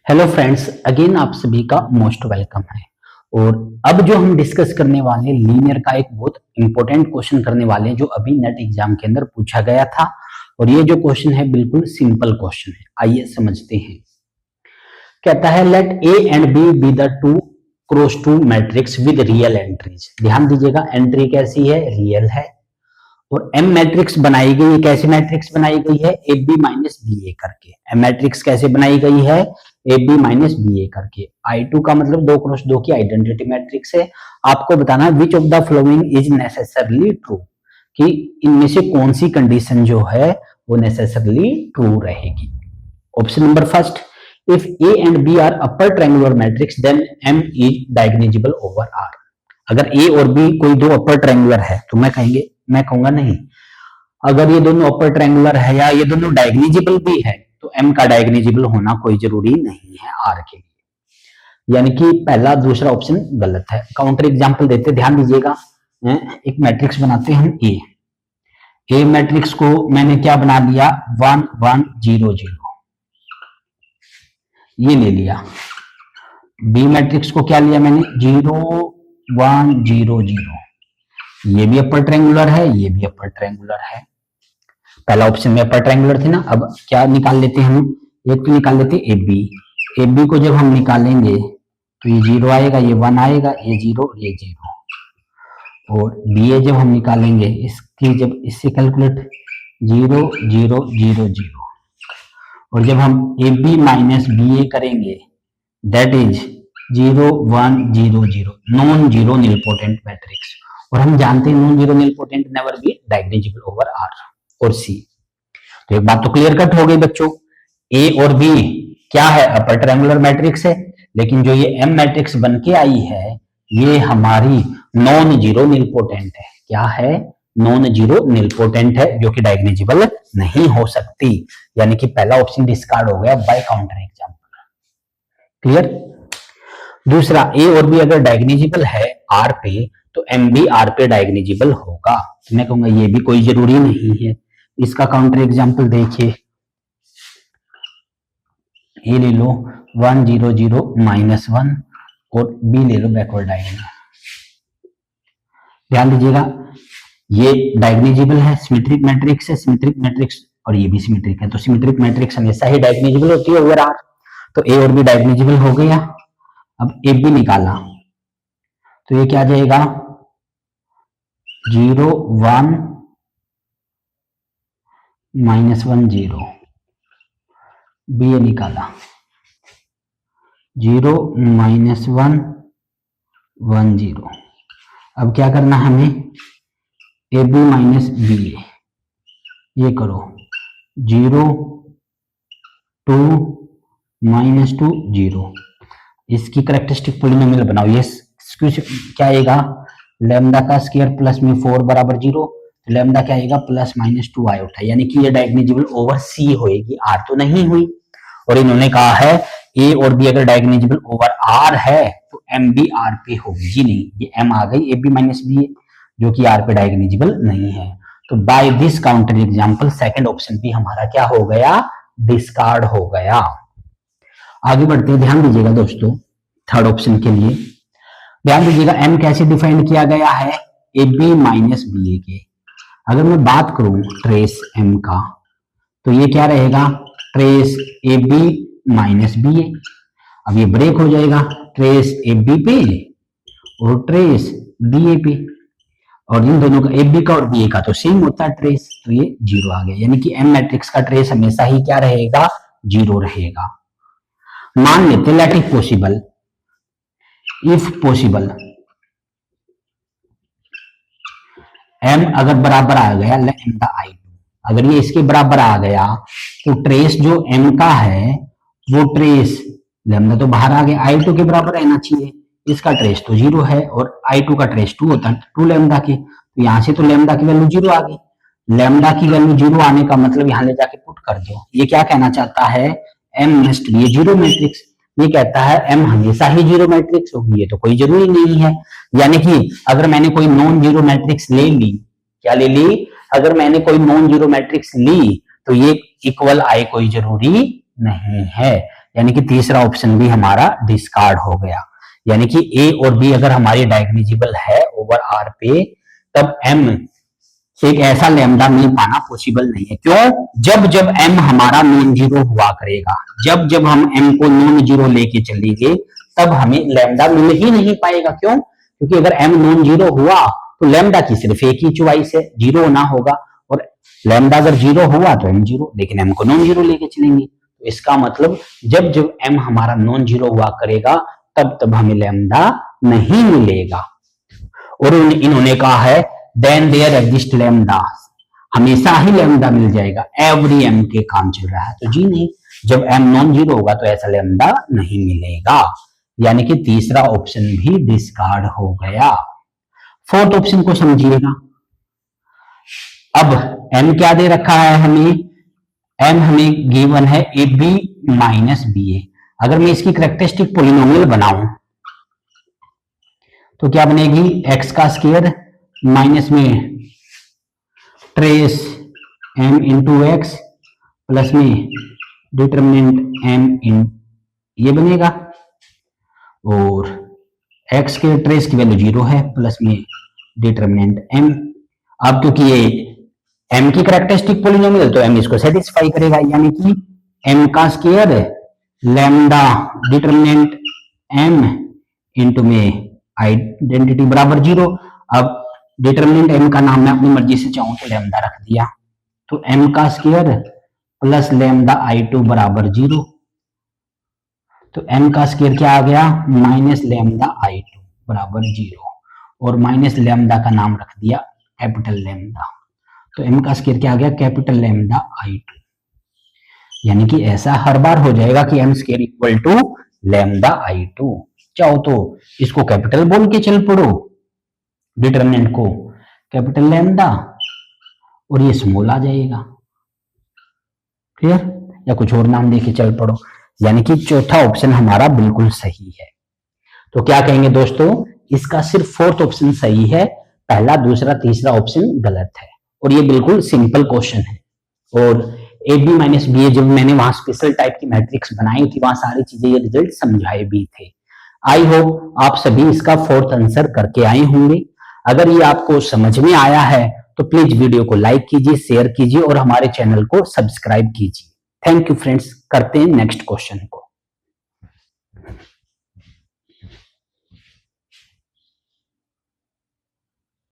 Hello friends, again आप सभी का मोस्ट वेलकम है। और अब जो हम डिस्कस करने वाले लीनियर का एक बहुत इंपॉर्टेंट क्वेश्चन करने वाले हैं जो अभी नेट एग्जाम के अंदर पूछा गया था। और ये जो क्वेश्चन है बिल्कुल सिंपल क्वेश्चन है, आइए समझते हैं। कहता है let A and B the two cross two matrix with real entries. ध्यान दीजिएगा, एंट्री कैसी है? रियल है। और एम मैट्रिक्स बनाई गई है, कैसी मैट्रिक्स बनाई गई है? ए बी माइनस बी ए करके। एम मैट्रिक्स कैसे बनाई गई है? ए बी माइनस बी ए करके। आई टू का मतलब 2x2 की आइडेंटिटी मैट्रिक्स है। आपको बताना है which of the following is necessarily true, कि इनमें से कौन सी कंडीशन जो है वो नेसेसरली ट्रू रहेगी। Option number first, if A and B are upper triangular matrix then M is diagonal over R. अगर ए और बी कोई दो अपर ट्रायंगुलर है तो मैं कहूंगा नहीं। अगर ये दोनों अपर ट्रायंगुलर है या ये दोनों डायगोनल भी है तो एम का डायगोनल होना कोई जरूरी नहीं है आर के लिए। यानी कि पहला दूसरा ऑप्शन गलत है। काउंटर एग्जांपल देते, ध्यान दीजिएगा। एक मैट्रिक्स बनाते हैं हम ए मैट्रिक्स को मैंने क्या बना लिया? 1 1 0 0 ये ले लिया। बी मैट्रिक्स को क्या लिया मैंने? 0 1 0 0। ये भी अपर ट्रायंगुलर है, ये भी अपर ट्रायंगुलर है। पहला ऑप्शन में अपर ट्रायंगुलर थे ना। अब क्या निकाल लेते हैं हम? एक तो निकाल लेते ए बी को जब हम निकालेंगे तो ये 0 आएगा, ये 1 आएगा, ये 0 ये 0। और बी ए जब हम निकालेंगे इसकी, जब इससे कैलकुलेट 0 0 0 0। और जब हम A B minus B A करेंगे that is 0 1 0 0, non zero nilpotent matrix. और हम जानते हैं non zero nilpotent never be diagonal over R और सी। तो एक बात तो क्लियर कट हो गई बच्चों, ए और बी क्या है? अपर ट्रायंगुलर मैट्रिक्स है। लेकिन जो ये एम मैट्रिक्स बन के आई है ये हमारी नॉन जीरो निलपोटेंट है। क्या है? नॉन जीरो निलपोटेंट है, जो कि डायगोनल नहीं हो सकती। यानी कि पहला ऑप्शन डिस्कार्ड हो गया बाय काउंटर एग्जांपल। क्लियर? दूसरा, ए और बी अगर डायगोनल है आर पे तो एम भी आर पे डायगोनल होगा। तो मैं कहूंगा ये भी कोई जरूरी नहीं है। इसका काउंटर एग्जांपल देखिए, ए ले लो 1 0 0 -1 और बी ले लो बैकवर्ड डायगोनल। ध्यान दीजिएगा, ये डायगोनल है, सिमेट्रिक मैट्रिक्स है, सिमेट्रिक मैट्रिक्स और ये भी सिमेट्रिक है। तो सिमेट्रिक मैट्रिक्स हमेशा ही डायगोनल होती है ओवर आर। तो ए और बी डायगोनल हो गया। अब ए बी निकाला तो ये क्या आ जाएगा? 0 1 -1 0। बी ए निकाला 0 -1 1 0। अब क्या करना हमें? ए बी माइनस बी ए, ये करो 0 2 -2 0। इसकी करैक्टरिस्टिक पॉलिनोमियल बनाओ। ये क्या आएगा? लैम्डा का स्क्वायर प्लस में 4 बराबर 0। लैम्डा क्या आएगा? Plus minus 2 iota. यानी कि ये डायगोनल ओवर सी होएगी, आर तो नहीं हुई। और इन्होंने कहा है ए और बी अगर डायगोनल ओवर आर है तो एम भी आर पे होगी। जी नहीं, ये एम आ गई A B minus B A, जो कि आर पे डायगोनल नहीं है। तो by this counter example second option भी हमारा क्या हो गया? डिस्कार्ड हो गया। आगे बढ़ते हैं, ध्यान दीजिएगा दोस्तों। थर्ड ऑप्शन के लिए ध्यान दीजिएगा, एम कैसे डिफाइन किया गया है? ए बी माइनस बी ए के। अगर मैं बात करूं ट्रेस एम का तो ये क्या रहेगा? Trace A B minus B A. अब ये ब्रेक हो जाएगा ट्रेस ए बी पे और ट्रेस बी ए पे। और इन दोनों का ए बी का और बी ए का तो सेम होता है ट्रेस, तो ये 0 आ गया। यानी कि एम मैट्रिक्स का ट्रेस हमेशा ही क्या रहेगा? 0 रहेगा। मान लेते let it possible, if possible M अगर बराबर आ गया लैम्डा आई, अगर ये इसके बराबर आ गया तो ट्रेस जो एम का है वो ट्रेस लैम्डा तो बाहर आ गया, आई2 के बराबर रहना चाहिए। इसका ट्रेस तो 0 है और आई2 का ट्रेस 2 होता है, 2 लैम्डा के। तो यहां से तो लैम्डा की वैल्यू 0 आ गई। लैम्डा की वैल्यू 0 आने का मतलब यहां ले जाके पुट कर दो। ये क्या कहना चाहता है? M must be zero matrix. ये कहता है एम हमेशा ही जीरो मैट्रिक्स होगी, ये तो कोई जरूरी नहीं है। यानी कि अगर मैंने कोई नॉन जीरो मैट्रिक्स ले ली, क्या ले ली? अगर मैंने कोई नॉन जीरो मैट्रिक्स ली तो ये इक्वल आए कोई जरूरी नहीं है। यानी कि तीसरा ऑप्शन भी हमारा डिस्कार्ड हो गया। यानी कि ए और बी अगर हमारी डायगोनिजेबल है ओवर आर पे, तब एम एक ऐसा लैम्डा मिल पाना पॉसिबल नहीं है। क्यों? जब जब एम हमारा नॉन जीरो हुआ करेगा, जब जब हम एम को नॉन जीरो लेके चलेंगे, तब हमें लैम्डा मिल ही नहीं पाएगा। क्यों? क्योंकि अगर एम नॉन जीरो हुआ तो लैम्डा की सिर्फ एक ही चॉइस है, जीरो ना होगा, और लैम्डा अगर जीरो हुआ तो एम जीरो, लेकिन एम को नॉन जीरो लेके चलेंगे। तो इसका मतलब जब जब एम हमारा नॉन जीरो हुआ करेगा, तब तब हमें लैम्डा नहीं मिलेगा। और इन्होंने कहा है देन देयर एग्जिस्ट लैम्डा, हमेशा ही लैम्डा मिल जाएगा, एवरी एम के काम चल रहा है। तो जी नहीं, जब एम नॉन जीरो होगा तो ऐसा लैम्डा नहीं मिलेगा। यानी कि तीसरा ऑप्शन भी डिस्कार्ड हो गया। फोर्थ ऑप्शन को समझिएगा। अब एम क्या दे रखा है हमें? एम हमें गिवन है ए बी माइनस बी ए। अगर मैं इसकी कैरेक्टरिस्टिक पॉलिनोमियल बनाऊं तो क्या बनेगी? एक्स का स्क्वायर माइनस में trace M into x plus में डिटरमिनेंट एम इन, ये बनेगा। और एक्स के ट्रेस की वैल्यू जीरो है, प्लस में डिटरमिनेंट एम। अब क्योंकि ये एम की कैरेक्टरिस्टिक पॉलिनोमियल, तो एम इसको सेटिस्फाई करेगा, यानी कि एम का square lambda determinant M into में आइडेंटिटी बराबर जीरो। अब डिटरमिनेंट एम का नाम मैं अपनी मर्जी से चाहूं तो लैम्डा रख दिया, तो एम का square plus lambda I two बराबर जीरो। तो एम का स्क्वायर क्या आ गया? माइनस लैम्डा आई टू बराबर जीरो, और माइनस लैम्डा का नाम रख दिया कैपिटल लैम्डा। तो एम का स्क्वायर क्या आ गया? Capital lambda I two. यानी कि ऐसा हर बार हो जाएगा कि M square equal to lambda I two. चाहो तो इसको कैपिटल बोल के चल पड़ो, डिटरमिनेंट को कैपिटल लैम्डा, और ये स्मॉल आ जाएगा। क्लियर? या कुछ और नाम देके चल पड़ो। यानी कि चौथा ऑप्शन हमारा बिल्कुल सही है। तो क्या कहेंगे दोस्तों? इसका सिर्फ फोर्थ ऑप्शन सही है, पहला दूसरा तीसरा ऑप्शन गलत है। और ये बिल्कुल सिंपल क्वेश्चन है। और ए बी माइनस बी ए, जब मैंने वहां स्पेशल टाइप की मैट्रिक्स बनाई थी, वहां सारी चीजें ये रिजल्ट समझाए भी थे। आई होप आप सभी इसका फोर्थ आंसर करके आए होंगे। अगर ये आपको समझ में आया है तो प्लीज वीडियो को लाइक कीजिए, शेयर कीजिए और हमारे चैनल को सब्सक्राइब कीजिए। Thank you friends. करते हैं नेक्स्ट क्वेश्चन को।